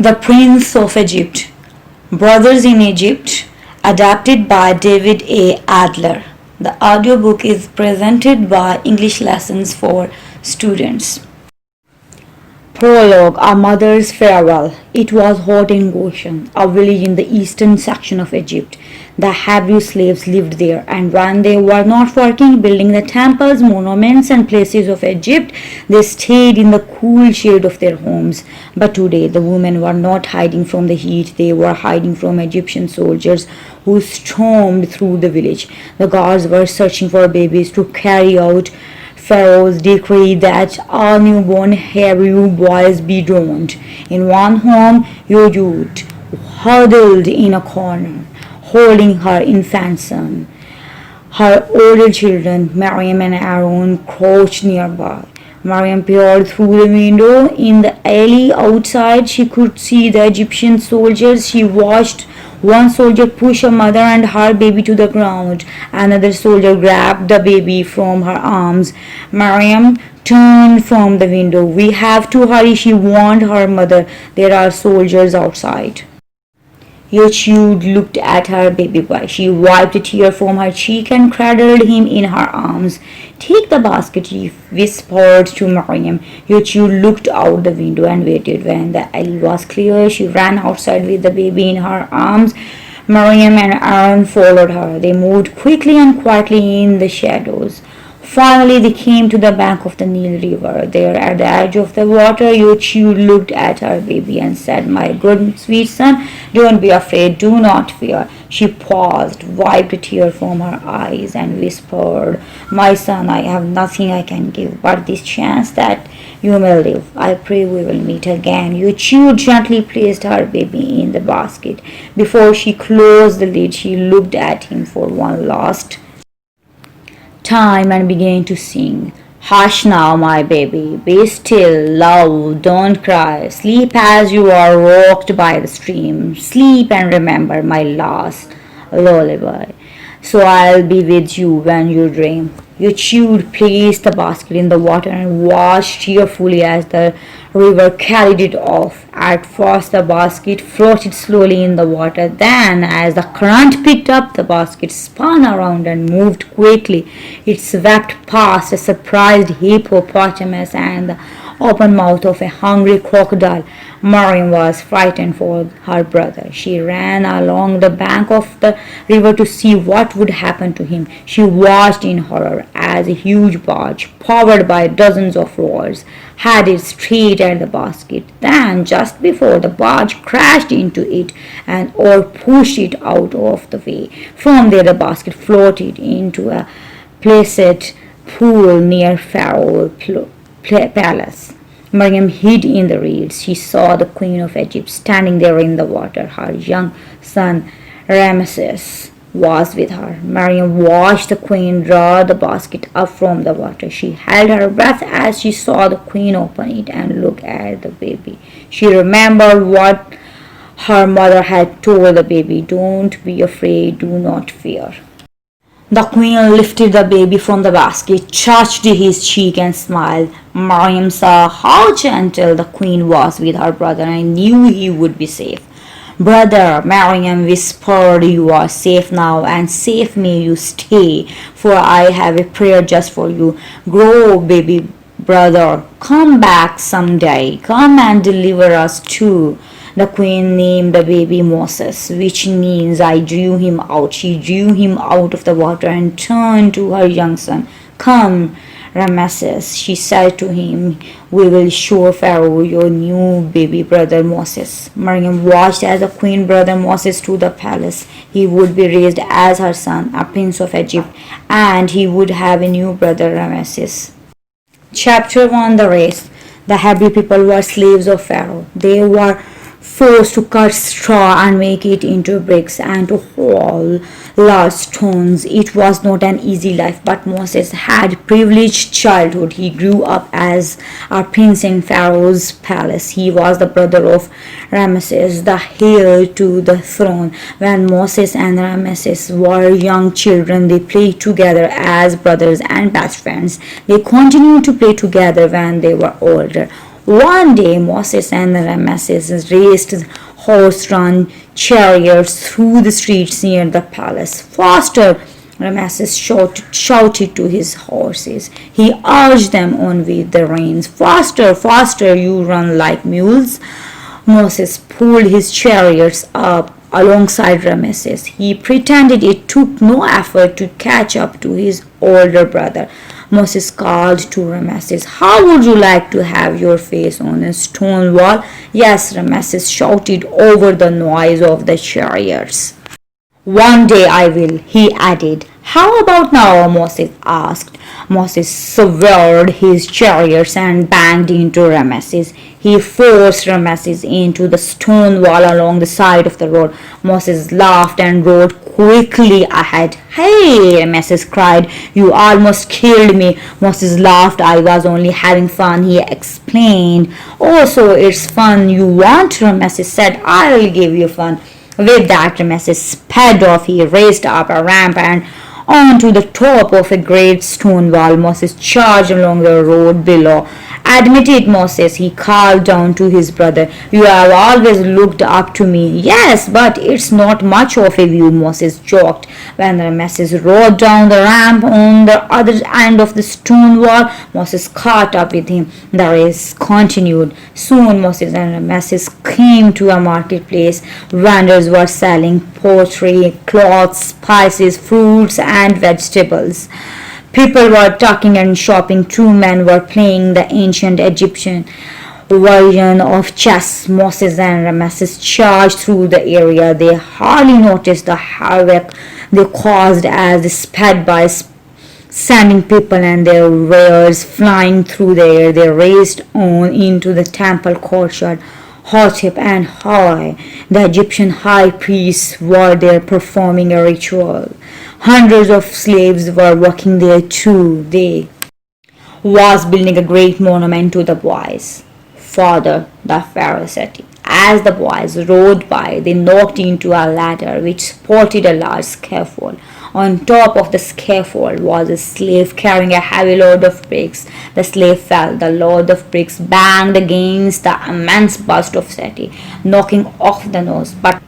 The Prince of Egypt, Brothers in Egypt, adapted by David A. Adler. The audiobook is presented by English Lessons for Students. Prologue, A Mother's Farewell. It was hot in Goshen, a village in the eastern section of Egypt. The Hebrew slaves lived there, and when they were not working building the temples, monuments, and places of Egypt, they stayed in the cool shade of their homes. But today, the women were not hiding from the heat, they were hiding from Egyptian soldiers who stormed through the village. The guards were searching for babies to carry out Pharaoh's decree that all newborn Hebrew boys be drowned. In one home, Yojud huddled in a corner, holding her infant son. Her older children, Miriam and Aaron, crouched nearby. Miriam peered through the window. In the alley outside, she could see the Egyptian soldiers. She watched one soldier push a mother and her baby to the ground. Another soldier grabbed the baby from her arms. Miriam turned from the window. "We have to hurry," she warned her mother. "There are soldiers outside." Yochud looked at her baby boy. She wiped a tear from her cheek and cradled him in her arms. "Take the basket," she whispered to Miriam. Yochud looked out the window and waited. When the alley was clear, she ran outside with the baby in her arms. Miriam and Aaron followed her. They moved quickly and quietly in the shadows. Finally, they came to the bank of the Nile River. There, at the edge of the water, Yochud looked at her baby and said, "My good, sweet son, don't be afraid, do not fear." She paused, wiped a tear from her eyes, and whispered, "My son, I have nothing I can give but this chance that you may live. I pray we will meet again." Yochud gently placed her baby in the basket. Before she closed the lid, she looked at him for one last time and began to sing. "Hush now, my baby, be still, love, don't cry. Sleep as you are rocked by the stream. Sleep and remember my last lullaby. So I'll be with you when you dream." Yochud placed the basket in the water and watched cheerfully as the river carried it off. At first the basket floated slowly in the water. Then, as the current picked up, the basket spun around and moved quickly. It swept past a surprised hippopotamus and the open mouth of a hungry crocodile. Miriam was frightened for her brother. She ran along the bank of the river to see what would happen to him. She watched in horror as a huge barge, powered by dozens of rowers, headed straight at the basket. Then, just before the barge crashed into it and or pushed it out of the way, from there the basket floated into a placid pool near Pharaoh's palace. Miriam hid in the reeds. She saw the Queen of Egypt standing there in the water. Her young son Ramesses was with her. Miriam watched the queen draw the basket up from the water. She held her breath as she saw the queen open it and look at the baby. She remembered what her mother had told the baby, "Don't be afraid, do not fear." The queen lifted the baby from the basket, touched his cheek and smiled. Miriam saw how gentle the queen was with her brother and knew he would be safe. "Brother," Miriam whispered, "you are safe now, and safe may you stay, for I have a prayer just for you. Grow, baby brother, come back someday, come and deliver us too." The queen named the baby Moses, which means "I drew him out." She drew him out of the water and turned to her young son. "Come, Ramesses," she said to him, "we will show Pharaoh your new baby brother Moses." Miriam watched as the queen brought Moses to the palace. He would be raised as her son, a prince of Egypt, and he would have a new brother, Ramesses. Chapter 1, The Race. The Hebrew people were slaves of Pharaoh. They were forced to cut straw and make it into bricks and to haul large stones. It was not an easy life, but Moses had privileged childhood. He grew up as a prince in Pharaoh's palace. He was the brother of Ramesses, the heir to the throne. When Moses and Ramesses were young children, they played together as brothers and best friends. They continued to play together when they were older. One day Moses and Ramesses raced horse-drawn chariots through the streets near the palace. Faster! Ramesses shouted to his horses. He urged them on with the reins. Faster, faster, you run like mules. Moses pulled his chariots up alongside Ramesses. He pretended it took no effort to catch up to his older brother. Moses called to Ramesses, "How would you like to have your face on a stone wall?" "Yes," Ramesses shouted over the noise of the chariots. "One day I will," he added. "How about now?" Moses asked. Moses swerved his chariots and banged into Ramesses. He forced Ramesses into the stone wall along the side of the road. Moses laughed and rode quickly ahead. "Hey!" Ramesses cried. "You almost killed me." Moses laughed. "I was only having fun," he explained. "Oh, so it's fun you want?" Ramesses said. "I'll give you fun." With that, Ramesses sped off. He raced up a ramp and onto the top of a great stone wall. Moses charged along the road below. "Admit it, Moses," he called down to his brother. "You have always looked up to me." "Yes, but it's not much of a view," Moses joked. When Ramesses rode down the ramp on the other end of the stone wall, Moses caught up with him. The race continued. Soon Moses and Ramesses came to a marketplace. Vendors were selling pottery, cloths, spices, fruits, and vegetables. People were talking and shopping. Two men were playing the ancient Egyptian version of chess. Moses and Ramesses charged through the area. They hardly noticed the havoc they caused as they sped by, sending people and their wares flying through the air. They raced on into the temple courtyard. Hotep and Hai, the Egyptian high priests, were there performing a ritual. Hundreds of slaves were working there too. They was building a great monument to the boys. Father, the Pharaoh said. As the boys rode by, they knocked into a ladder which supported a large scaffold. On top of the scaffold was a slave carrying a heavy load of bricks. The slave fell. The load of bricks banged against the immense bust of Seti, knocking off the nose. But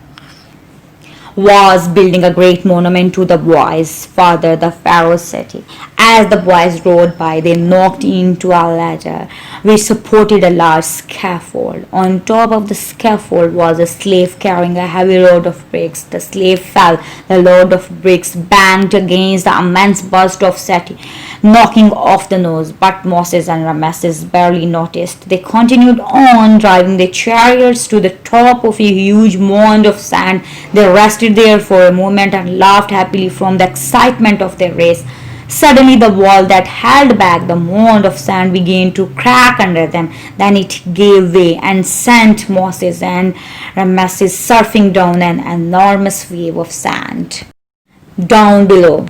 was building a great monument to the boys' father, the Pharaoh Seti. As the boys rode by, they knocked into a ladder which supported a large scaffold. On top of the scaffold was a slave carrying a heavy load of bricks. The slave fell. The load of bricks banged against the immense bust of Seti, knocking off the nose. But Moses and Ramesses barely noticed. They continued on, driving their chariots to the top of a huge mound of sand. They rested there for a moment and laughed happily from the excitement of their race. Suddenly the wall that held back the mound of sand began to crack under them. Then it gave way and sent Moses and Ramesses surfing down an enormous wave of sand. Down below,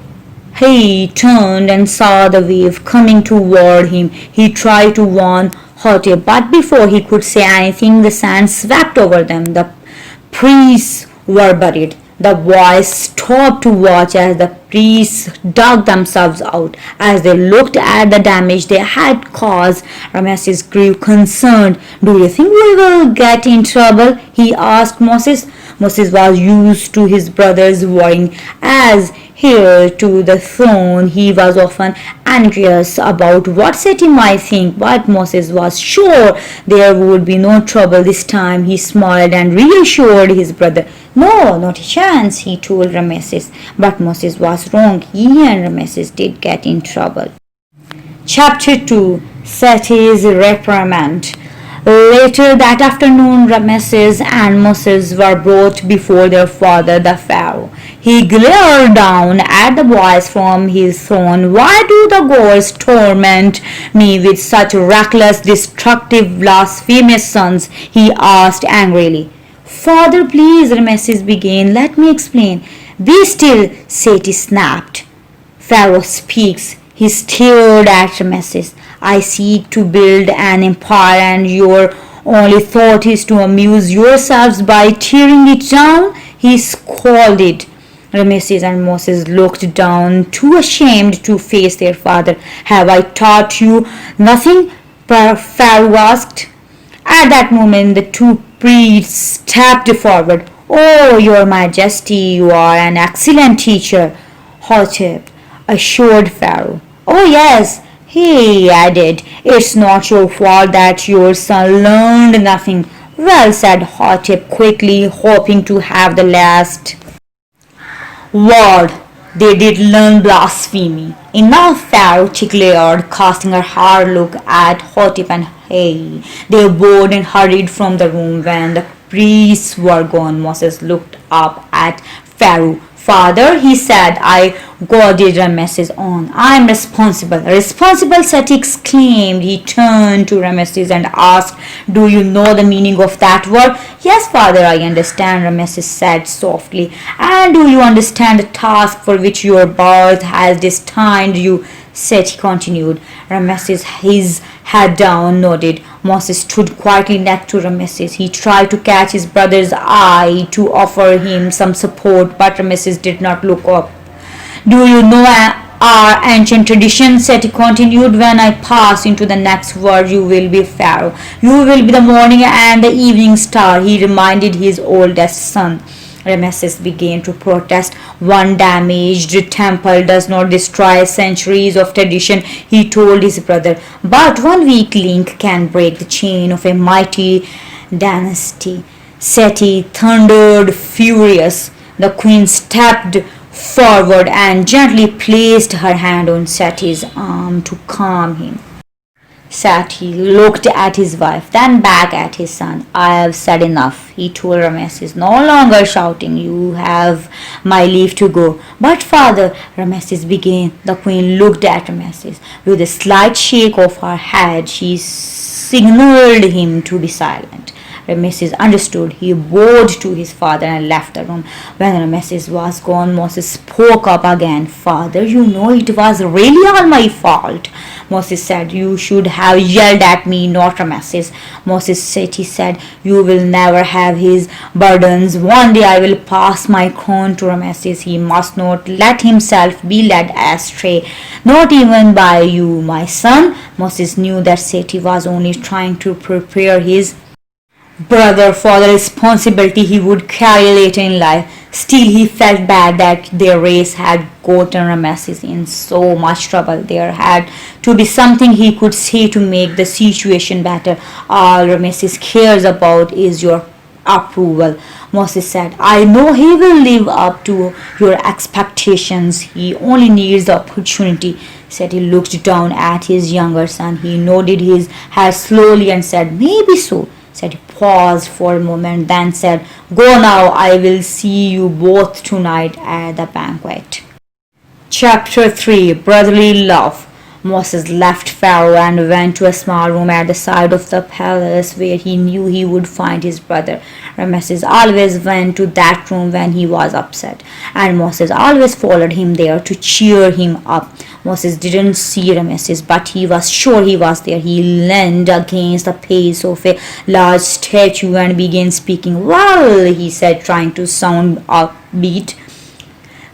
he turned and saw the wave coming toward him. He tried to warn Hotep, but before he could say anything, the sand swept over them. The priests were buried. The boys stopped to watch as the priests dug themselves out. As they looked at the damage they had caused, Ramesses grew concerned. "Do you think we will get in trouble?" he asked Moses. Moses was used to his brother's worrying. As heir to the throne, he was often anxious about what Seti might think, but Moses was sure there would be no trouble this time. He smiled and reassured his brother. "No, not a chance," he told Ramesses. But Moses was wrong. He and Ramesses did get in trouble. Chapter 2. Seti's Reprimand. Later that afternoon, Ramesses and Moses were brought before their father, the Pharaoh. He glared down at the boys from his throne. "Why do the gods torment me with such reckless, destructive, blasphemous sons?" he asked angrily. "Father, please," Ramesses began. "Let me explain." "Be still," Seti snapped. "Pharaoh speaks." He stared at Ramesses. "I seek to build an empire and your only thought is to amuse yourselves by tearing it down?" he scolded. Ramesses and Moses looked down, too ashamed to face their father. "Have I taught you nothing?" Pharaoh asked. At that moment, the two priests stepped forward. "Oh, your majesty, you are an excellent teacher," Hotep assured Pharaoh. "Oh, yes," he added, "it's not your fault that your son learned nothing." "Well," said Hotep quickly, hoping to have the last word. "They did learn blasphemy." "Enough," Pharaoh declared, casting a hard look at Hotep and Hey. They bowed and hurried from the room. When the priests were gone, Moses looked up at Pharaoh. "Father," he said, "I goaded Ramesses on. I am responsible." "Responsible," Seti exclaimed. He turned to Ramesses and asked, "Do you know the meaning of that word?" "Yes, father, I understand," Ramesses said softly. "And do you understand the task for which your birth has destined you?" Seti continued. Ramesses, his head down, nodded. Moses stood quietly next to Ramesses. He tried to catch his brother's eye to offer him some support, but Ramesses did not look up. "Do you know our ancient tradition?" Seti continued. "When I pass into the next world, you will be Pharaoh. You will be the morning and the evening star," he reminded his oldest son. Ramesses began to protest. "One damaged temple does not destroy centuries of tradition," he told his brother. "But one weak link can break the chain of a mighty dynasty." Seti thundered, furious. The queen stepped forward and gently placed her hand on Seti's arm to calm him. Seti looked at his wife, then back at his son. "I have said enough," he told Ramesses, no longer shouting. "You have my leave to go." "But father," Ramesses began. The queen looked at Ramesses. With a slight shake of her head, she signaled him to be silent. Ramesses understood. He bowed to his father and left the room. When Ramesses was gone, Moses spoke up again. "Father, you know it was really all my fault." Moses said, "You should have yelled at me, not Ramesses." Moses said, he said, "You will never have his burdens. One day I will pass my crown to Ramesses. He must not let himself be led astray, not even by you, my son." Moses knew that Seti was only trying to prepare his brother for the responsibility he would carry later in life. Still, he felt bad that their race had gotten Ramesses in so much trouble. There had to be something he could say to make the situation better. "All Ramesses cares about is your approval," Moses said. "I know he will live up to your expectations. He only needs the opportunity." Seti looked down at his younger son. He nodded his head slowly and said, "Maybe so." Seti paused for a moment, then said, "Go now. I will see you both tonight at the banquet." Chapter 3 Brotherly Love. Moses left Pharaoh and went to a small room at the side of the palace where he knew he would find his brother. Ramesses always went to that room when he was upset, and Moses always followed him there to cheer him up. Moses didn't see Ramesses, but he was sure he was there. He leaned against the base of a large statue and began speaking. "Well," he said, trying to sound upbeat.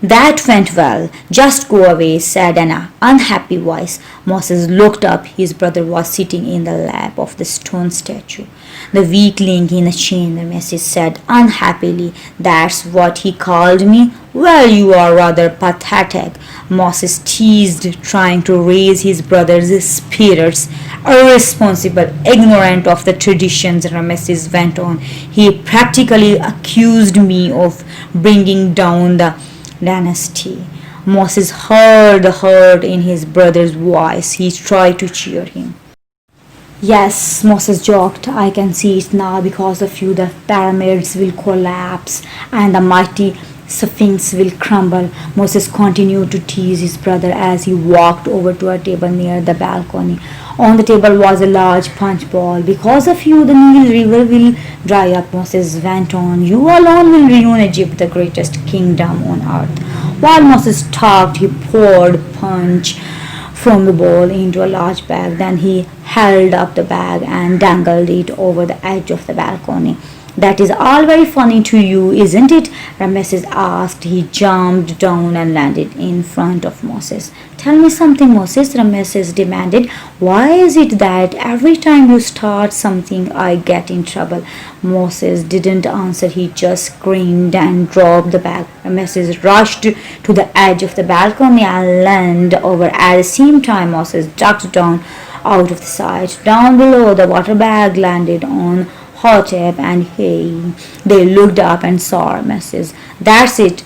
"That went well. Just go away," said an unhappy voice. Moses looked up. His brother was sitting in the lap of the stone statue. "The weak link in the chain," Ramesses said unhappily. "That's what he called me? Well, you are rather pathetic," Moses teased, trying to raise his brother's spirits. "Irresponsible, ignorant of the traditions," Ramesses went on. "He practically accused me of bringing down the dynasty." Moses heard the hurt in his brother's voice. He tried to cheer him. "Yes," Moses joked, "I can see it now. Because of you, the pyramids will collapse and the mighty Sphinx will crumble." Moses continued to tease his brother as he walked over to a table near the balcony. On the table was a large punch bowl. "Because of you, the Nile River will dry up," Moses went on. "You alone will ruin Egypt, the greatest kingdom on earth." While Moses talked, he poured punch from the bowl into a large bag. Then he held up the bag and dangled it over the edge of the balcony. "That is all very funny to you, isn't it?" Rameses asked. He jumped down and landed in front of Moses. "Tell me something, Moses," Rameses demanded. "Why is it that every time you start something I get in trouble?" Moses didn't answer. He just screamed and dropped the bag. Rameses rushed to the edge of the balcony and leaned over. At the same time, Moses ducked down out of the sight. Down below, the water bag landed on Hotep and they looked up and saw Rameses. "That's it,"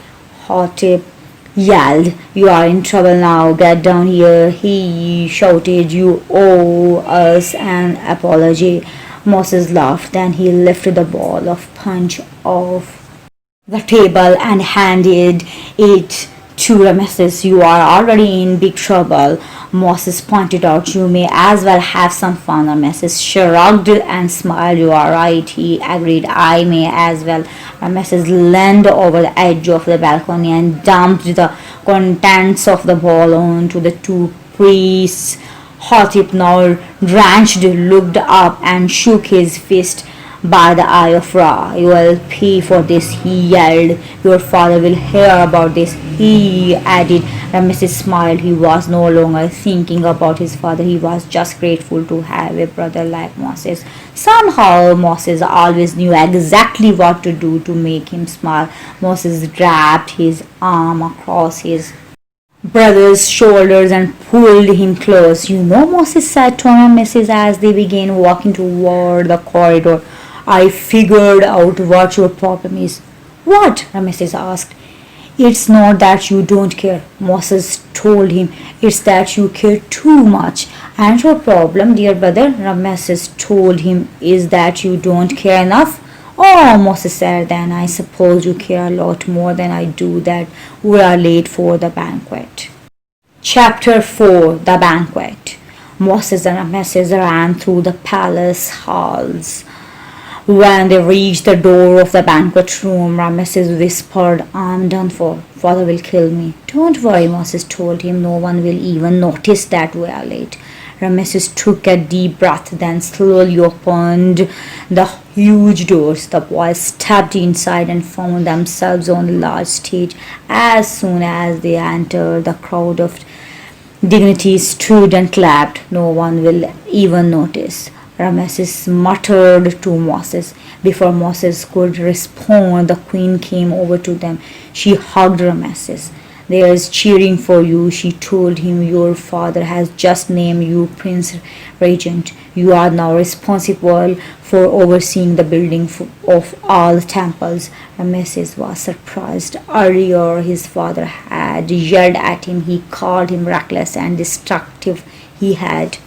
Hotep yelled. "You are in trouble now. Get down here," he shouted. "You owe us an apology." Moses laughed. Then he lifted the ball of punch off the table and handed it to Rameses. "You are already in big trouble," Moses pointed out. "You may as well have some fun." Rameses shrugged and smiled. "You are right," he agreed. "I may as well." Rameses leaned over the edge of the balcony and dumped the contents of the bowl onto the two priests. Hotep, now drenched, looked up and shook his fist. "By the eye of Ra, you will pay for this," he yelled. "Your father will hear about this," he added. Rameses smiled. He was no longer thinking about his father. He was just grateful to have a brother like Moses. Somehow, Moses always knew exactly what to do to make him smile. Moses wrapped his arm across his brother's shoulders and pulled him close. "You know," Moses said to Rameses as they began walking toward the corridor, "I figured out what your problem is." "What?" Rameses asked. "It's not that you don't care," Moses told him. "It's that you care too much. And your problem, dear brother," Rameses told him, "is that you don't care enough." "Oh," Moses said, "then I suppose you care a lot more than I do that we are late for the banquet." Chapter 4: The Banquet. Moses and Rameses ran through the palace halls. When they reached the door of the banquet room, Rameses whispered, "I'm done for. Father will kill me." "Don't worry," Moses told him. "No one will even notice that we are late." Rameses took a deep breath, then slowly opened the huge doors. The boys stepped inside and found themselves on a large stage. As soon as they entered, the crowd of dignitaries stood and clapped. "No one will even notice," Rameses muttered to Moses. Before Moses could respond, the queen came over to them. She hugged Rameses. "There is cheering for you," she told him. "Your father has just named you Prince Regent. You are now responsible for overseeing the building of all the temples." Rameses was surprised. Earlier, his father had yelled at him. He called him reckless and destructive. He had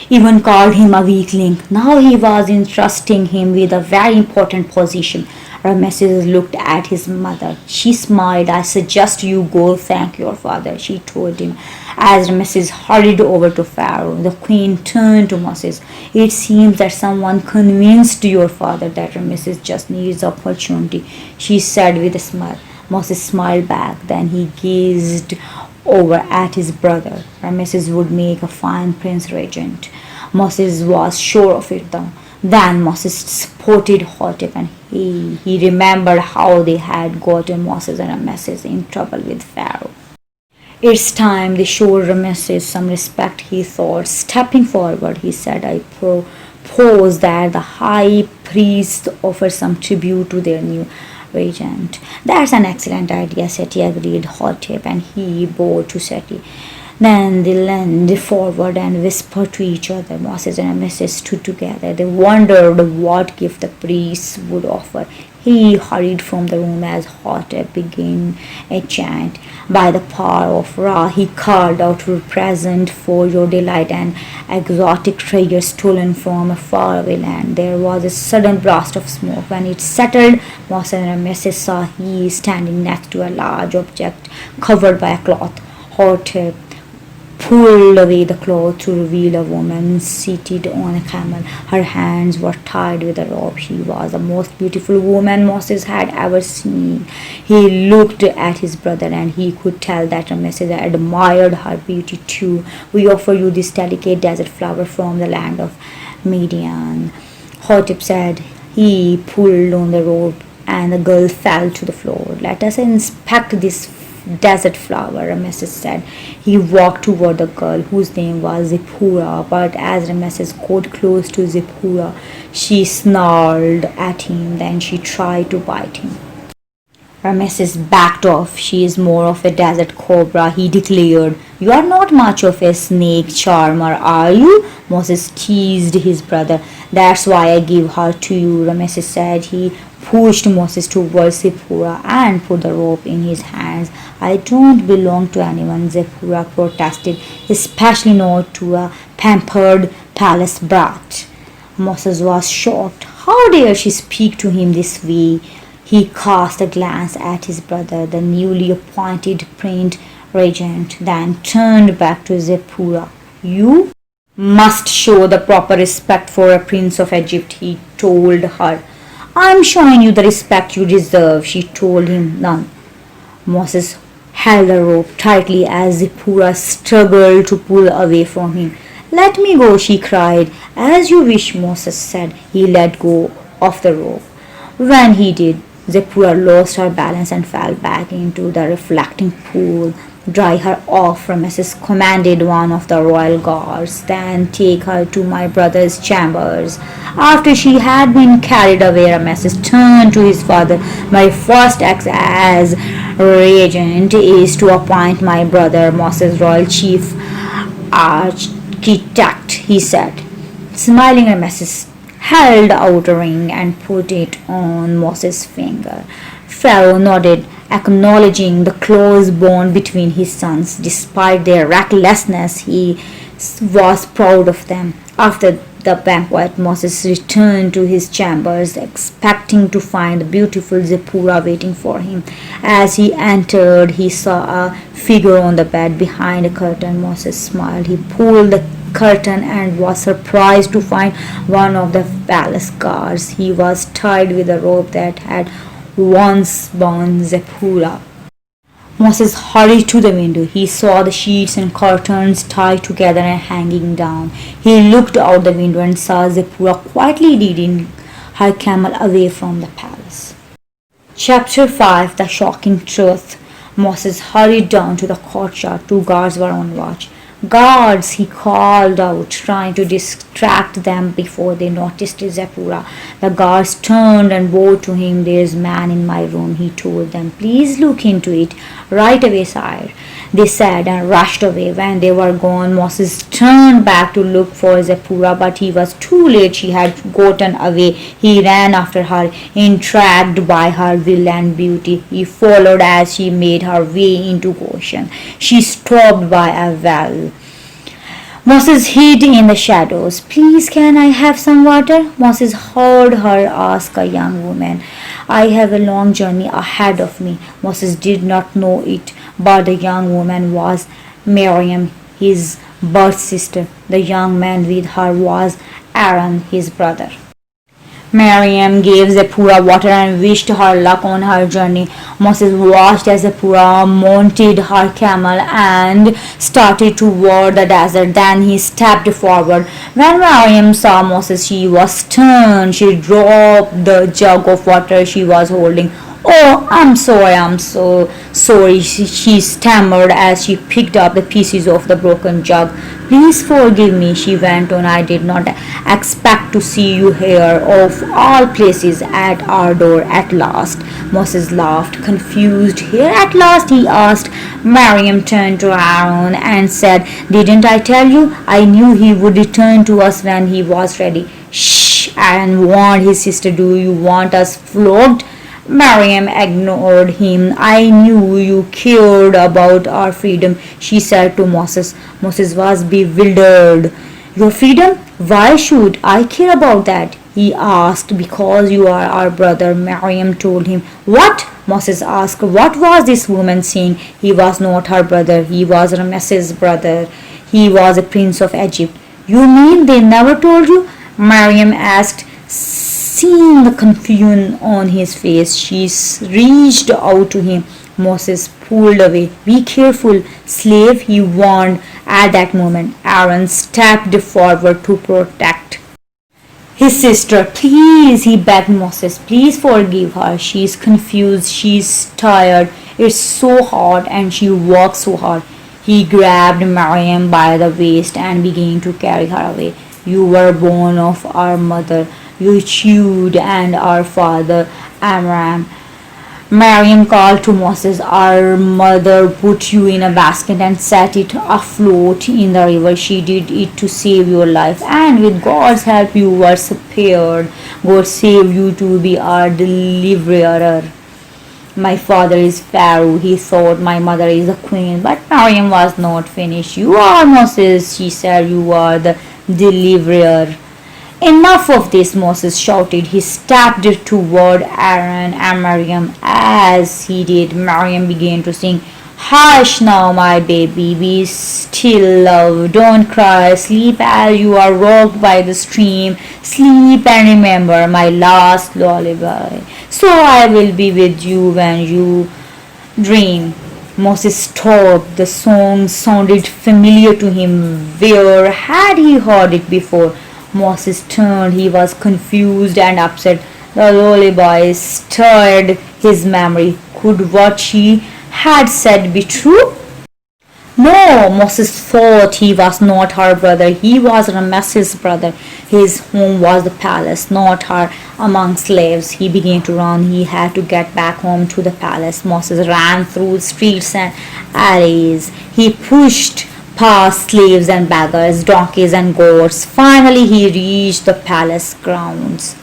even called him a weakling. Now he was entrusting him with a very important position. Rameses looked at his mother. She smiled. "I suggest you go thank your father," she told him. As Rameses hurried over to Pharaoh, the queen turned to Moses. "It seems that someone convinced your father that Rameses just needs opportunity," she said with a smile. Moses smiled back. Then he gazed over at his brother. Rameses would make a fine prince regent. Moses was sure of it though. Then Moses spotted Hotep and he remembered how they had gotten Moses and Rameses in trouble with Pharaoh. "It's time they showed Rameses some respect," he thought. Stepping forward, he said, "I propose that the high priest offer some tribute to their new regent." "That's an excellent idea," Seti agreed. Hotep and he bowed to Seti. Then they leaned forward and whispered to each other. Moses and Rameses stood together. They wondered what gift the priests would offer. He hurried from the room as Hotep began a chant. "By the power of Ra," he called out, "to present for your delight an exotic treasure stolen from a faraway land." There was a sudden blast of smoke. When it settled, Moses and Rameses saw he standing next to a large object covered by a cloth. Hotep pulled away the cloth to reveal a woman seated on a camel. Her hands were tied with a rope. She was the most beautiful woman Moses had ever seen. He looked at his brother and he could tell that Ramesses admired her beauty too. "We offer you this delicate desert flower from the land of Midian," Hotep said. He pulled on the rope and the girl fell to the floor. "Let us inspect this desert flower," Ramesses said. He walked toward the girl, whose name was Zipporah, but as Ramesses got close to Zipporah, she snarled at him. Then she tried to bite him. Ramesses backed off. "She is more of a desert cobra," he declared. "You are not much of a snake charmer, are you?" Moses teased his brother. "That's why I give her to you," Ramesses said. He pushed Moses towards Zipporah and put the rope in his hands. "I don't belong to anyone," Zipporah protested, "especially not to a pampered palace brat." Moses was shocked. How dare she speak to him this way? He cast a glance at his brother, the newly appointed prince regent, then turned back to Zipporah. "You must show the proper respect for a prince of Egypt," he told her. "I'm showing you the respect you deserve," she told him. "None." Moses held the rope tightly as Zipporah struggled to pull away from him. "Let me go," she cried. "As you wish," Moses said. He let go of the rope. When he did, Zipporah lost her balance and fell back into the reflecting pool. "Dry her off," Ramesses commanded one of the royal guards. "Then take her to my brother's chambers." After she had been carried away, Ramesses turned to his father. "My first act as regent is to appoint my brother Moses royal chief architect," he said. Smiling, Ramesses held out a ring and put it on Moses' finger. Pharaoh nodded, acknowledging the close bond between his sons. Despite their recklessness, he was proud of them. After the banquet, Moses returned to his chambers, expecting to find the beautiful Zipporah waiting for him. As he entered, he saw a figure on the bed behind a curtain. Moses smiled. He pulled the curtain and was surprised to find one of the palace guards. He was tied with a rope that had once bound Zipporah. Moses hurried to the window. He saw the sheets and curtains tied together and hanging down. He looked out the window and saw Zipporah quietly leading her camel away from the palace. Chapter 5. The Shocking Truth. Moses hurried down to the courtyard. Two guards were on watch. "Guards," he called out, trying to distract them before they noticed Zipporah. The guards turned and bowed to him. "There's a man in my room," he told them. "Please look into it." "Right away, sire," they said and rushed away. When they were gone, Moses turned back to look for Zipporah, but he was too late. She had gotten away. He ran after her, intrigued by her will and beauty. He followed as she made her way into Goshen. She stopped by a well. Moses hid in the shadows. "Please, can I have some water?" Moses heard her ask a young woman. "I have a long journey ahead of me." Moses did not know it, but the young woman was Miriam, his birth sister. The young man with her was Aaron, his brother. Miriam gave Zipporah water and wished her luck on her journey. Moses watched as Zipporah mounted her camel and started toward the desert. Then he stepped forward. When Miriam saw Moses, she was stunned. She dropped the jug of water she was holding. "Oh, I'm so sorry," she stammered as she picked up the pieces of the broken jug. "Please forgive me," she went on. "I did not expect to see you here, of all places, at our door at last." Moses laughed, confused. "Here at last?" he asked. Miriam turned to Aaron and said, "Didn't I tell you? I knew he would return to us when he was ready." "Shh," Aaron warned his sister. "Do you want us flogged?" Miriam ignored him. "I knew you cared about our freedom," she said to Moses. Moses was bewildered. "Your freedom? Why should I care about that?" he asked. "Because you are our brother," Miriam told him. "What?" Moses asked. What was this woman saying? He was not her brother. He was Ramesses' brother. He was a prince of Egypt. You mean they never told you? Miriam asked. Seeing the confusion on his face, she reached out to him. Moses pulled away. Be careful, slave, he warned. At that moment, Aaron stepped forward to protect his sister. Please, he begged Moses, please forgive her. She's confused, she's tired. It's so hot and she works so hard. He grabbed Miriam by the waist and began to carry her away. You were born of our mother, you chewed, and our father Amram. Miriam called to Moses, our mother put you in a basket and set it afloat in the river. She did it to save your life, and with God's help you were spared. God saved you to be our deliverer. My father is Pharaoh. He thought my mother is a queen, but Miriam was not finished. You are Moses, she said. You are the deliverer. Enough of this, Moses shouted. He stepped toward Aaron and Miriam. As he did, Miriam began to sing, Hush now, my baby, be still, love, don't cry, sleep as you are rocked by the stream, sleep and remember my last lullaby, so I will be with you when you dream. Moses stopped. The song sounded familiar to him. Where had he heard it before? Moses turned. He was confused and upset. The lullaby stirred his memory. Could what she had said be true? No, Moses thought he was not her brother. He was Ramesses' brother. His home was the palace, not her among slaves. He began to run. He had to get back home to the palace. Moses ran through streets and alleys. He pushed past slaves and beggars, donkeys and goats. Finally, he reached the palace grounds.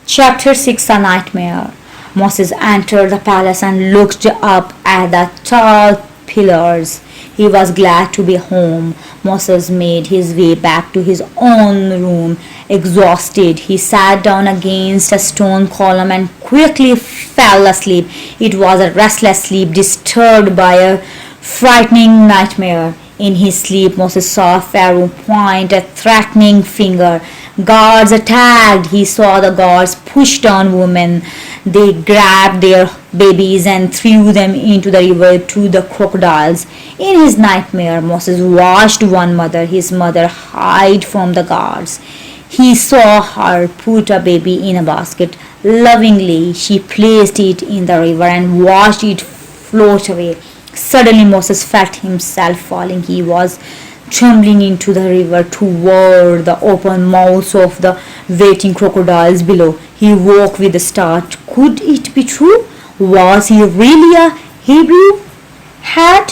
Chapter 6: A Nightmare. Moses entered the palace and looked up at the tall pillars. He was glad to be home. Moses made his way back to his own room. Exhausted, he sat down against a stone column and quickly fell asleep. It was a restless sleep disturbed by a frightening nightmare. In his sleep, Moses saw Pharaoh point a threatening finger. Guards attacked. He saw the guards push down women. They grabbed their babies and threw them into the river to the crocodiles. In his nightmare, Moses watched one mother, his mother, hide from the guards. He saw her put a baby in a basket. Lovingly, she placed it in the river and watched it float away. Suddenly Moses felt himself falling. He was tumbling into the river toward the open mouths of the waiting crocodiles below. He woke with a start. Could it be true? Was he really a Hebrew? Had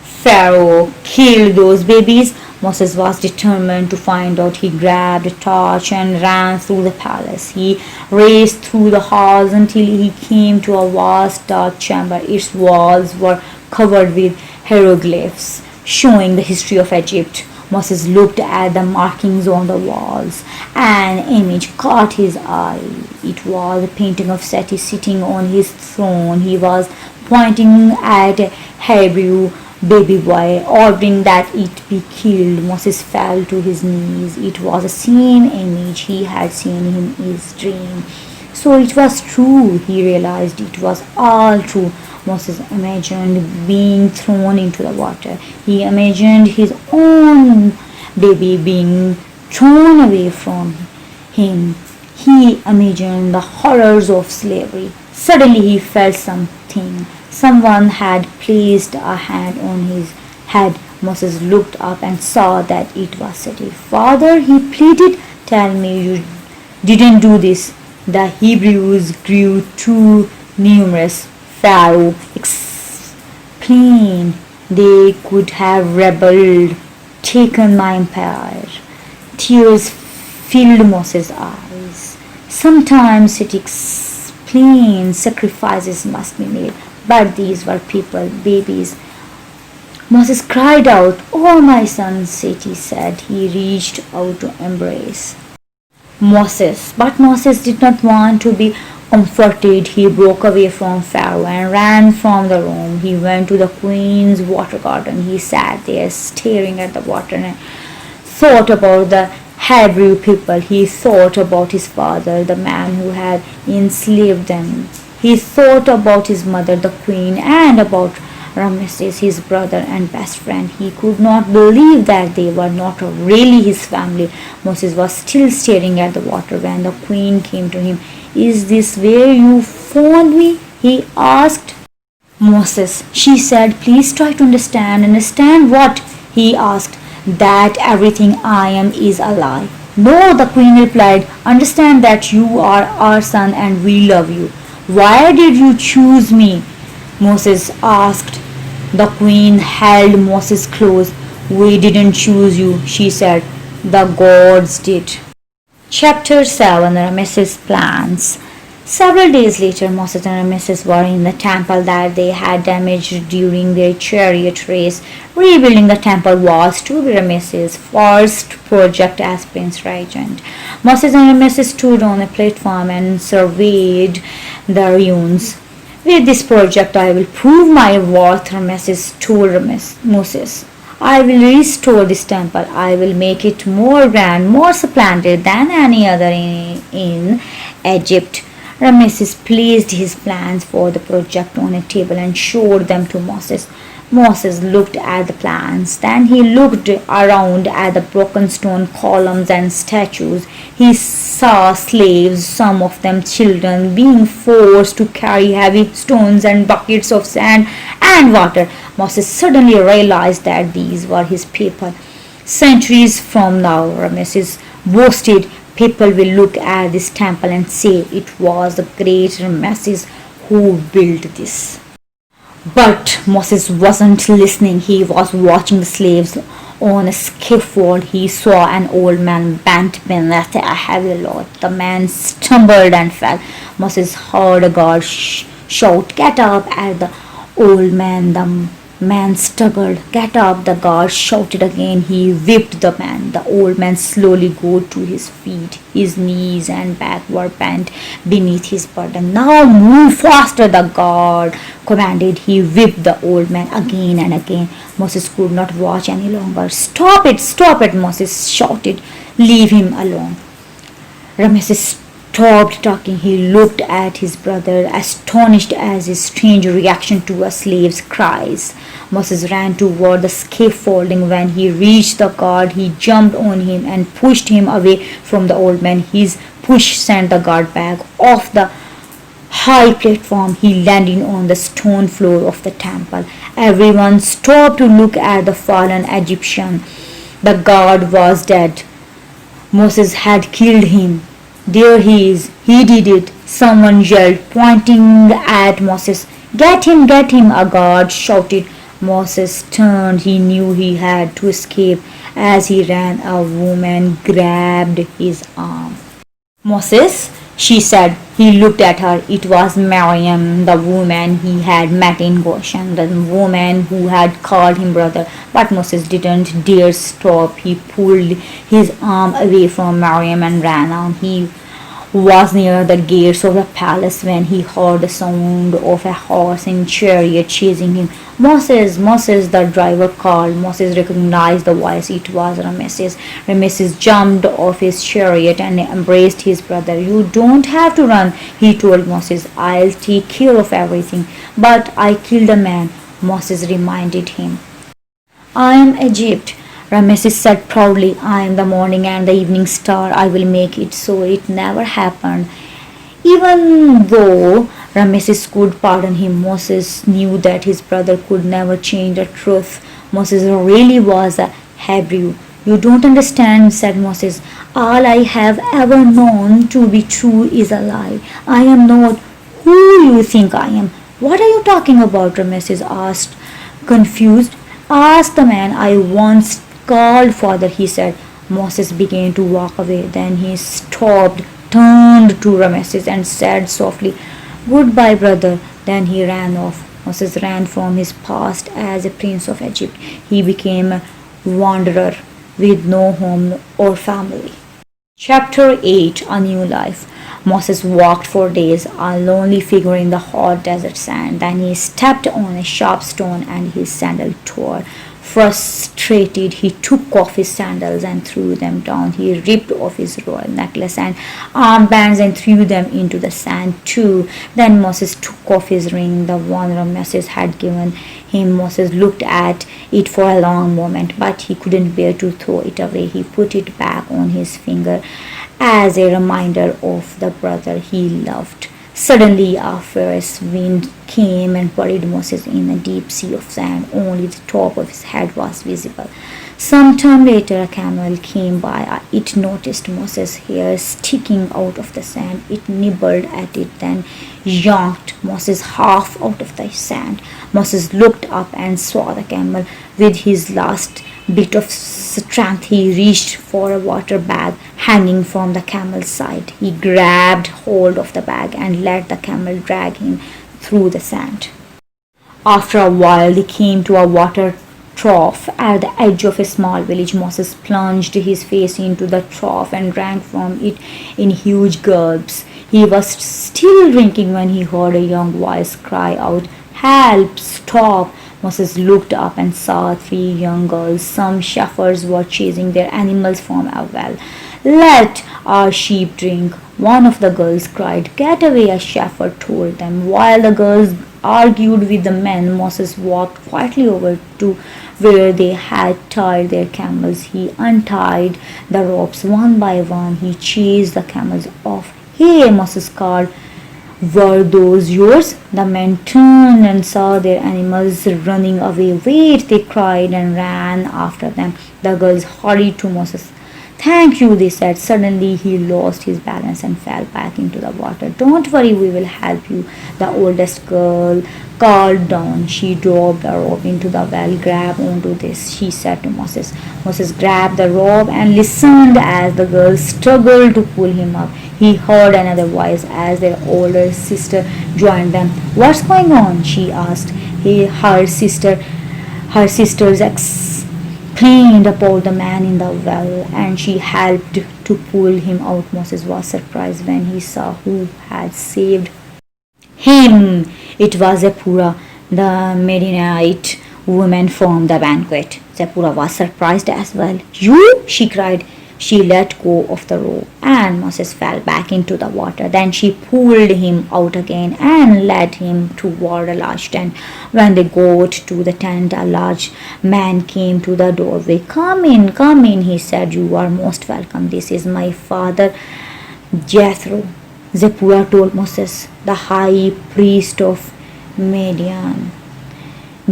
Pharaoh killed those babies? Moses was determined to find out. He grabbed a torch and ran through the palace. He raced through the halls until he came to a vast dark chamber. Its walls were covered with hieroglyphs showing the history of Egypt. Moses looked at the markings on the walls. An image caught his eye. It was a painting of Seti sitting on his throne. He was pointing at a Hebrew baby boy, ordering that it be killed. Moses fell to his knees. It was the same image he had seen in his dream. So it was true. He realized it was all true. Moses imagined being thrown into the water. He imagined his own baby being thrown away from him. He imagined the horrors of slavery. Suddenly he felt something. Someone had placed a hand on his head. Moses looked up and saw that it was Seti. Father, he pleaded, tell me you didn't do this. The Hebrews grew too numerous. Pharaoh explained they could have rebelled, taken my empire. Tears filled Moses' eyes. Sometimes it explained sacrifices must be made. But these were people, babies. Moses cried out, Oh, my son, Seti said. He reached out to embrace Moses. But Moses did not want to be comforted. He broke away from Pharaoh. Pharaoh and ran from the room. He went to the queen's water garden. He sat there staring at the water and thought about the Hebrew people. He thought about his father, the man who had enslaved them. He thought about his mother, the queen, and about Ramesses, his brother and best friend. He could not believe that they were not really his family. Moses was still staring at the water when the queen came to him. "Is this where you found me?" he asked. "Moses," she said, "please try to understand." "Understand what?" he asked. "That everything I am is a lie." "No," the queen replied. "Understand that you are our son and we love you." "Why did you choose me?" Moses asked. The queen held Moses close. "We didn't choose you," she said. "The gods did." Chapter 7, Ramesses' plans. Several days later, Moses and Ramesses were in the temple that they had damaged during their chariot race. Rebuilding the temple was to be Ramesses' first project as prince regent. Moses and Ramesses stood on a platform and surveyed the ruins. "With this project I will prove my worth," Ramesses told Moses. "I will restore this temple. I will make it more grand, more splendid than any other in Egypt." Ramesses placed his plans for the project on a table and showed them to Moses. Moses looked at the plans. Then he looked around at the broken stone columns and statues. He saw slaves, some of them children, being forced to carry heavy stones and buckets of sand and water. Moses suddenly realized that these were his people. "Centuries from now," Ramesses boasted, "people will look at this temple and say it was the great Ramesses who built this." But Moses wasn't listening. He was watching the slaves on a scaffold. He saw an old man bent beneath a heavy load. The man stumbled and fell. Moses heard a guard shout, "Get up!" at the old man. The man struggled. "Get up!" the guard shouted again. He whipped the man. The old man slowly got to his feet. His knees and back were bent beneath his burden. "Now move faster!" the guard commanded. He whipped the old man again and again. Moses could not watch any longer. "Stop it! Stop it!" Moses shouted. "Leave him alone." Ramesses stopped talking. He looked at his brother, astonished at his strange reaction to a slave's cries. Moses ran toward the scaffolding. When he reached the guard, he jumped on him and pushed him away from the old man. His push sent the guard back off the high platform. He landed on the stone floor of the temple. Everyone stopped to look at the fallen Egyptian. The guard was dead. Moses had killed him. "There he is. He did it," someone yelled, pointing at Moses. Get him, a guard shouted. Moses turned. He knew he had to escape. As he ran, a woman grabbed his arm. "Moses," she said. He looked at her. It was Miriam, the woman he had met in Goshen, the woman who had called him brother. But Moses didn't dare stop. He pulled his arm away from Miriam and ran on. He was near the gates of the palace when he heard the sound of a horse and chariot chasing him. "Moses, Moses," the driver called. Moses recognized the voice. It was Ramesses. Ramesses jumped off his chariot and embraced his brother. "You don't have to run," he told Moses. "I'll take care of everything." "But I killed a man," Moses reminded him. "I am Egypt," Ramesses said proudly. "I am the morning and the evening star. I will make it so it never happened." Even though Ramesses could pardon him, Moses knew that his brother could never change the truth. Moses really was a Hebrew. "You don't understand," said Moses. "All I have ever known to be true is a lie. I am not who you think I am." "What are you talking about?" Ramesses asked, confused. "Ask the man I once called father," he said. Moses began to walk away. Then he stopped, turned to Ramesses and said softly, "Goodbye, brother." Then he ran off. Moses ran from his past as a prince of Egypt. He became a wanderer with no home or family. Chapter 8, A New Life. Moses walked for days, a lonely figure in the hot desert sand. Then he stepped on a sharp stone and his sandal tore. Frustrated, he took off his sandals and threw them down. He ripped off his royal necklace and armbands and threw them into the sand too. Then Moses took off his ring, the one Moses had given him. Moses looked at it for a long moment, but he couldn't bear to throw it away. He put it back on his finger as a reminder of the brother he loved. Suddenly a fierce wind came and buried Moses in a deep sea of sand. Only the top of his head was visible. Some time later a camel came by. It noticed Moses' hair sticking out of the sand. It nibbled at it, then yanked Moses half out of the sand. Moses looked up and saw the camel. With his last bit of strength, he reached for a water bag hanging from the camel's side. He grabbed hold of the bag and let the camel drag him through the sand. After a while, they came to a water trough at the edge of a small village. Moses plunged his face into the trough and drank from it in huge gulps. He was still drinking when he heard a young voice cry out, "Help! Stop!" Moses looked up and saw 3 young girls. Some shepherds were chasing their animals from a well. "Let our sheep drink," one of the girls cried. "Get away," a shepherd told them. While the girls argued with the men, Moses walked quietly over to where they had tied their camels. He untied the ropes one by one. He chased the camels off. "Hey," Moses called. "Were those yours?" The men turned and saw their animals running away. "Wait," they cried and ran after them. The girls hurried to Moses. "Thank you," they said. Suddenly he lost his balance and fell back into the water. "Don't worry, we will help you," the oldest girl called down. She dropped the rope into the well. "Grab onto this," she said to Moses. Moses grabbed the rope and listened as the girls struggled to pull him up. He heard another voice as their older sister joined them. "What's going on?" she asked. Her sisters explained about the man in the well, and she helped to pull him out. Moses was surprised when he saw who had saved him. It was Zipporah, the Midianite woman from the banquet. Zipporah was surprised as well. "You?" she cried. She let go of the rope and Moses fell back into the water. Then she pulled him out again and led him toward a large tent. When they got to the tent, a large man came to the doorway. Come in," he said. "You are most welcome. This is my father Jethro," Zipporah told Moses, "the high priest of Midian."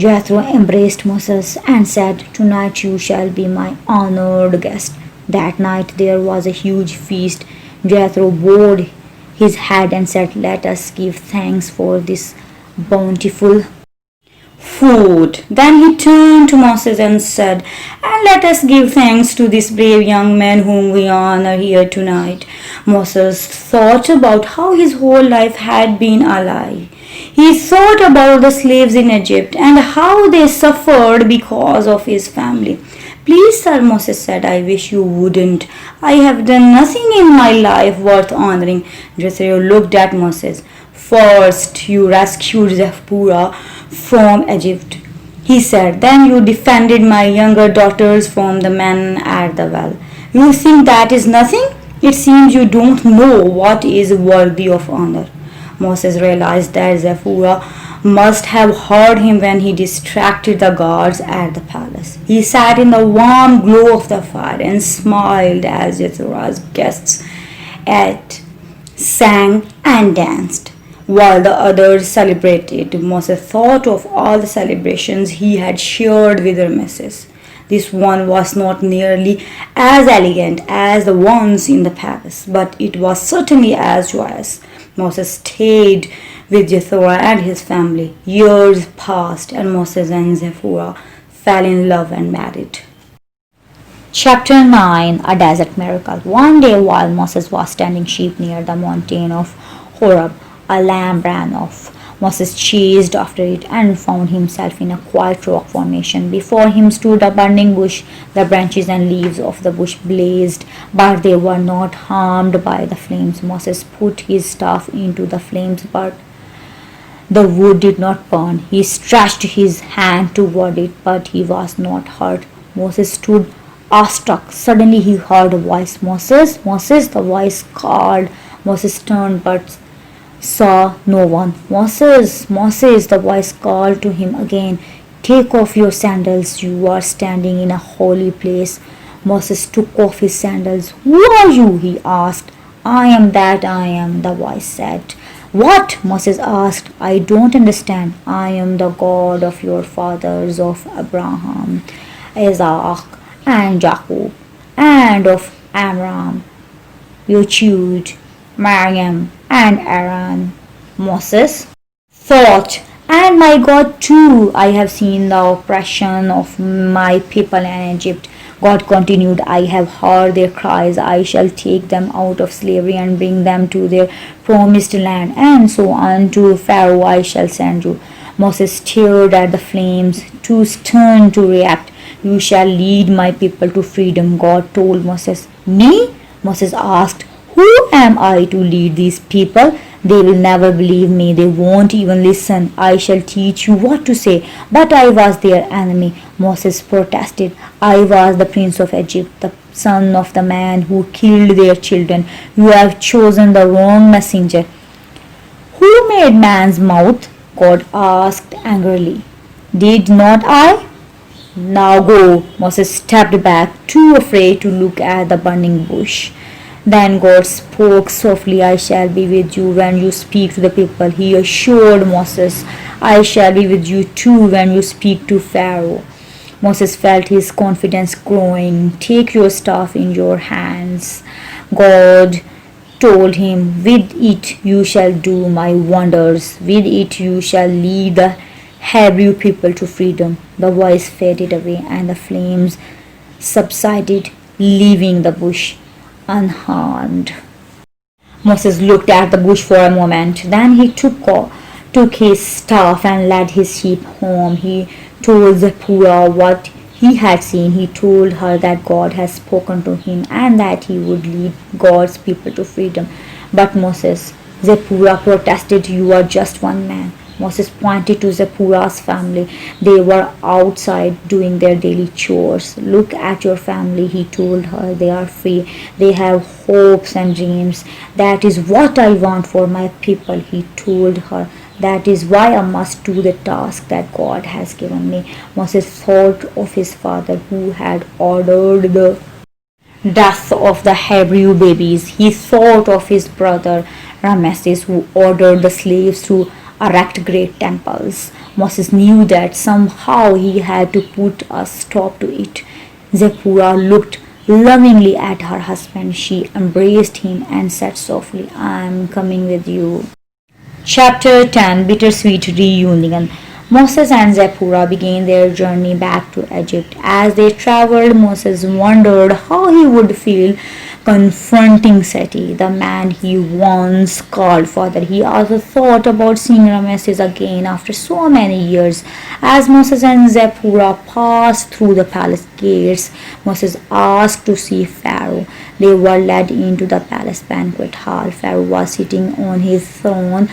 Jethro embraced Moses and said, "Tonight you shall be my honored guest." That night there was a huge feast. Jethro bowed his head and said, "Let us give thanks for this bountiful food." Then he turned to Moses and said, "And let us give thanks to this brave young man whom we honor here tonight." Moses thought about how his whole life had been a lie. He thought about the slaves in Egypt and how they suffered because of his family. "Please, sir," Moses said, "I wish you wouldn't. I have done nothing in my life worth honoring." Jethro looked at Moses. "First, you rescued Zipporah from Egypt," he said. "Then you defended my younger daughters from the men at the well. You think that is nothing? It seems you don't know what is worthy of honor." Moses realized that Zipporah must have heard him when he distracted the guards at the palace. He sat in the warm glow of the fire and smiled as Jethro's guests ate, sang, and danced, while the others celebrated. Moses thought of all the celebrations he had shared with Ramesses. This one was not nearly as elegant as the ones in the palace, but it was certainly as joyous. Moses stayed with Jethro and his family. Years passed and Moses and Zipporah fell in love and married. Chapter 9, A Desert Miracle. One day while Moses was tending sheep near the mountain of Horeb, a lamb ran off. Moses chased after it and found himself in a quiet rock formation. Before him stood a burning bush. The branches and leaves of the bush blazed, but they were not harmed by the flames. Moses put his staff into the flames, but the wood did not burn. He stretched his hand toward it, but he was not hurt. Moses stood awestruck. Suddenly he heard a voice. Moses, Moses, the voice called. Moses turned but saw no one. Moses, Moses, the voice called to him again. Take off your sandals, you are standing in a holy place. Moses took off his sandals. Who are you? He asked. I am that I am, the voice said. What? Moses asked. I don't understand. I am the God of your fathers, of Abraham, Isaac, and Jacob, and of Amram, Yochud, Miriam, and Aaron. Moses thought, and my God too. I have seen the oppression of my people in Egypt. God continued, I have heard their cries. I shall take them out of slavery and bring them to their promised land. And so unto Pharaoh I shall send you. Moses stared at the flames, too stern to react. You shall lead my people to freedom, God told Moses. Me? Moses asked. Who am I to lead these people? They will never believe me. They won't even listen. I shall teach you what to say. But I was their enemy. Moses protested. I was the prince of Egypt, the son of the man who killed their children. You have chosen the wrong messenger. Who made man's mouth? God asked angrily. Did not I? Now go. Moses stepped back, too afraid to look at the burning bush. Then God spoke softly, I shall be with you when you speak to the people. He assured Moses, I shall be with you too when you speak to Pharaoh. Moses felt his confidence growing. Take your staff in your hands. God told him, with it you shall do my wonders. With it you shall lead the Hebrew people to freedom. The voice faded away and the flames subsided, leaving the bush unharmed. Moses looked at the bush for a moment. Then he took his staff and led his sheep home. He told Zipporah what he had seen. He told her that God had spoken to him and that he would lead God's people to freedom. But Moses, Zipporah protested, you are just one man. Moses pointed to Zipporah's family. They were outside doing their daily chores. Look at your family, he told her. They are free. They have hopes and dreams. That is what I want for my people, he told her. That is why I must do the task that God has given me. Moses thought of his father who had ordered the death of the Hebrew babies. He thought of his brother Ramesses who ordered the slaves to erect great temples. Moses knew that somehow he had to put a stop to it. Zipporah looked lovingly at her husband. She embraced him and said softly, I am coming with you. Chapter 10, Bittersweet Reunion. Moses and Zipporah began their journey back to Egypt. As they traveled, Moses wondered how he would feel confronting Seti, the man he once called father. He also thought about seeing Ramesses again after so many years. As Moses and Zipporah passed through the palace gates, Moses asked to see Pharaoh. They were led into the palace banquet hall. Pharaoh was sitting on his throne,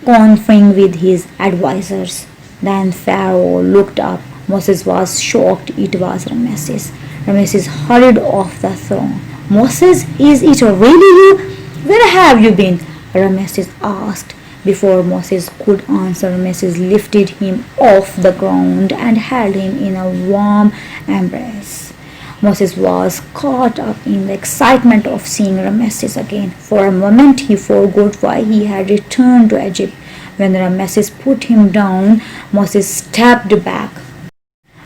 conferring with his advisors. Then Pharaoh looked up. Moses was shocked. It was Ramesses. Ramesses hurried off the throne. Moses, is it really you? Where have you been? Ramesses asked. Before Moses could answer, Ramesses lifted him off the ground and held him in a warm embrace. Moses was caught up in the excitement of seeing Ramesses again. For a moment he forgot why he had returned to Egypt. When Ramesses put him down, Moses stepped back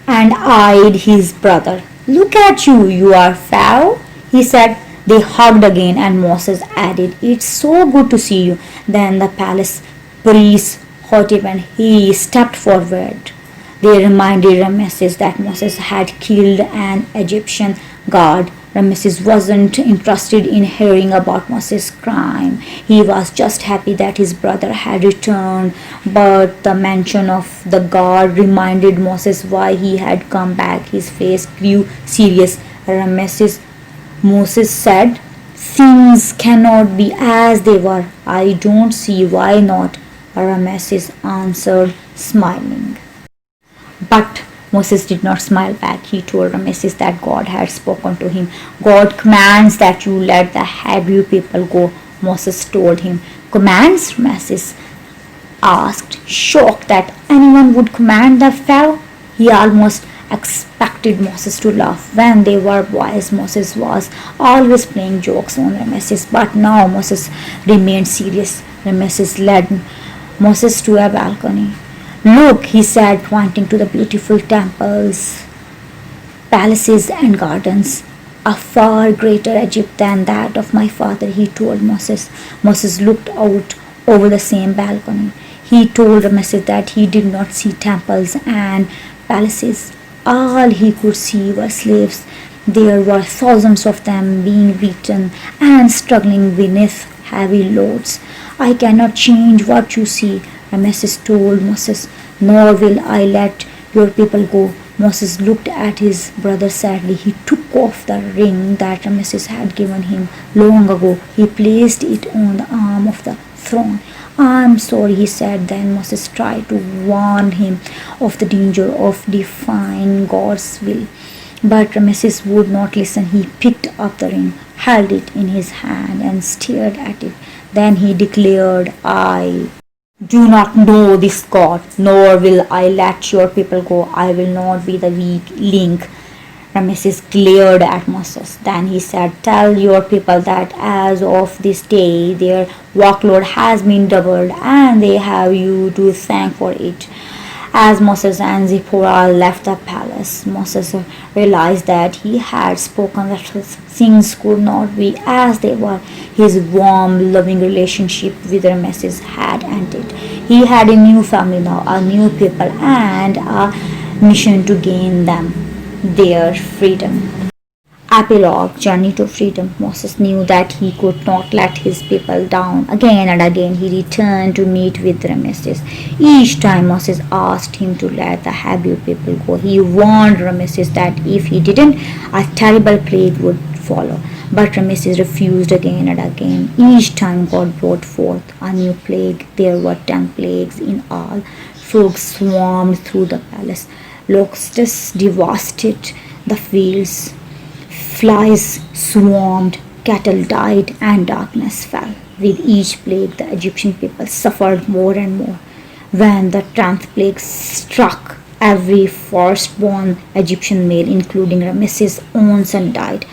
and eyed his brother. Look at you, you are Pharaoh, he said. They hugged again and Moses added, it's so good to see you. Then the palace priest Hotep and he stepped forward. They reminded Ramesses that Moses had killed an Egyptian god. Ramesses wasn't interested in hearing about Moses' crime. He was just happy that his brother had returned, but the mention of the God reminded Moses why he had come back. His face grew serious. Moses said, "Things cannot be as they were." "I don't see why not," Ramesses answered, smiling. But Moses did not smile back. He told Ramesses that God had spoken to him. "God commands that you let the Hebrew people go," Moses told him. "Commands?" Ramesses asked, shocked that anyone would command the Pharaoh. He almost expected Moses to laugh. When they were boys, Moses was always playing jokes on Ramesses, but now Moses remained serious. Ramesses led Moses to a balcony. "Look," he said, pointing to the beautiful temples, palaces, and gardens. "A far greater Egypt than that of my father," he told Moses. Moses looked out over the same balcony. He told Ramesses that he did not see temples and palaces. All he could see were slaves. There were thousands of them being beaten and struggling beneath heavy loads. "I cannot change what you see," Ramesses told Moses, "nor will I let your people go." Moses looked at his brother sadly. He took off the ring that Ramesses had given him long ago. He placed it on the arm of the throne. "I'm sorry," he said. Then Moses tried to warn him of the danger of defying God's will. But Ramesses would not listen. He picked up the ring, held it in his hand, and stared at it. Then he declared, "I do not know this God, nor will I let your people go. I will not be the weak link." Ramesses glared at Moses. Then he said, "Tell your people that as of this day their workload has been doubled, and they have you to thank for it." As Moses and Zipporah left the palace, Moses realized that he had spoken that things could not be as they were. His warm, loving relationship with Ramesses had ended. He had a new family now, a new people, and a mission to gain them their freedom. Epilogue: Journey to Freedom. Moses knew that he could not let his people down. Again and again he returned to meet with Ramesses. Each time Moses asked him to let the Hebrew people go. He warned Ramesses that if he didn't, a terrible plague would follow. But Ramesses refused again and again. Each time God brought forth a new plague. There were 10 plagues in all. Frogs swarmed through the palace. Locusts devastated the fields. Flies swarmed, cattle died, and darkness fell. With each plague, the Egyptian people suffered more and more. When the 10th plague struck, every firstborn Egyptian male, including Ramesses' own son, died.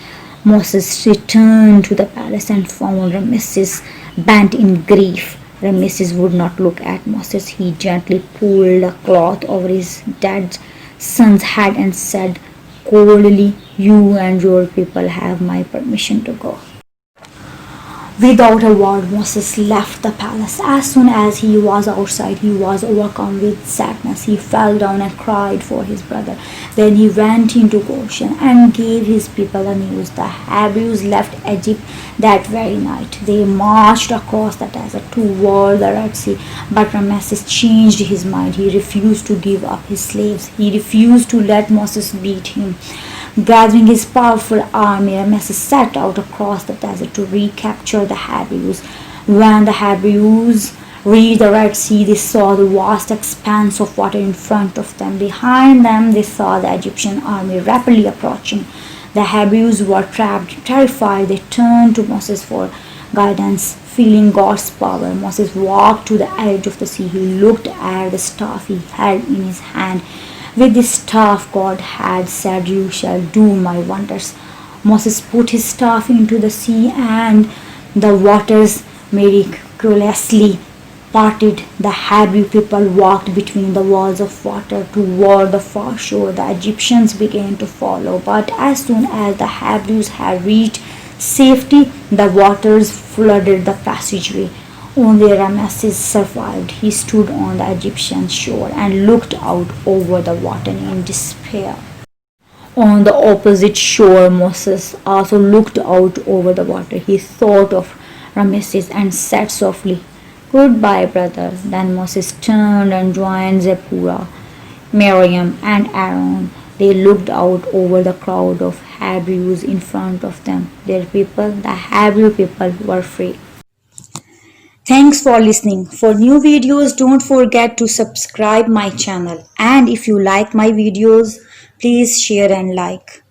Moses returned to the palace and found Ramesses bent in grief. Ramesses would not look at Moses. He gently pulled a cloth over his dead son's head and said coldly, "You and your people have my permission to go." Without a word, Moses left the palace. As soon as he was outside, he was overcome with sadness. He fell down and cried for his brother. Then he went into Goshen and gave his people the news. The Hebrews left Egypt that very night. They marched across the desert toward the Red Sea. But Ramesses changed his mind. He refused to give up his slaves. He refused to let Moses beat him. Gathering his powerful army, Ramesses set out across the desert to recapture the Hebrews. When the Hebrews reached the Red Sea, they saw the vast expanse of water in front of them. Behind them, they saw the Egyptian army rapidly approaching. The Hebrews were trapped, terrified. They turned to Moses for guidance. Feeling God's power, Moses walked to the edge of the sea. He looked at the staff he held in his hand. With this staff, God had said, "You shall do my wonders." Moses put his staff into the sea, and the waters miraculously parted. The Hebrew people walked between the walls of water toward the far shore. The Egyptians began to follow, but as soon as the Hebrews had reached safety, the waters flooded the passageway. Only Ramesses survived. He stood on the Egyptian shore and looked out over the water in despair. On the opposite shore, Moses also looked out over the water. He thought of Rameses and said softly, "Goodbye, brother." Then Moses turned and joined Zipporah, Miriam, and Aaron. They looked out over the crowd of Hebrews in front of them. Their people, the Hebrew people, were free. Thanks for listening. For new videos, don't forget to subscribe my channel. And if you like my videos, please share and like.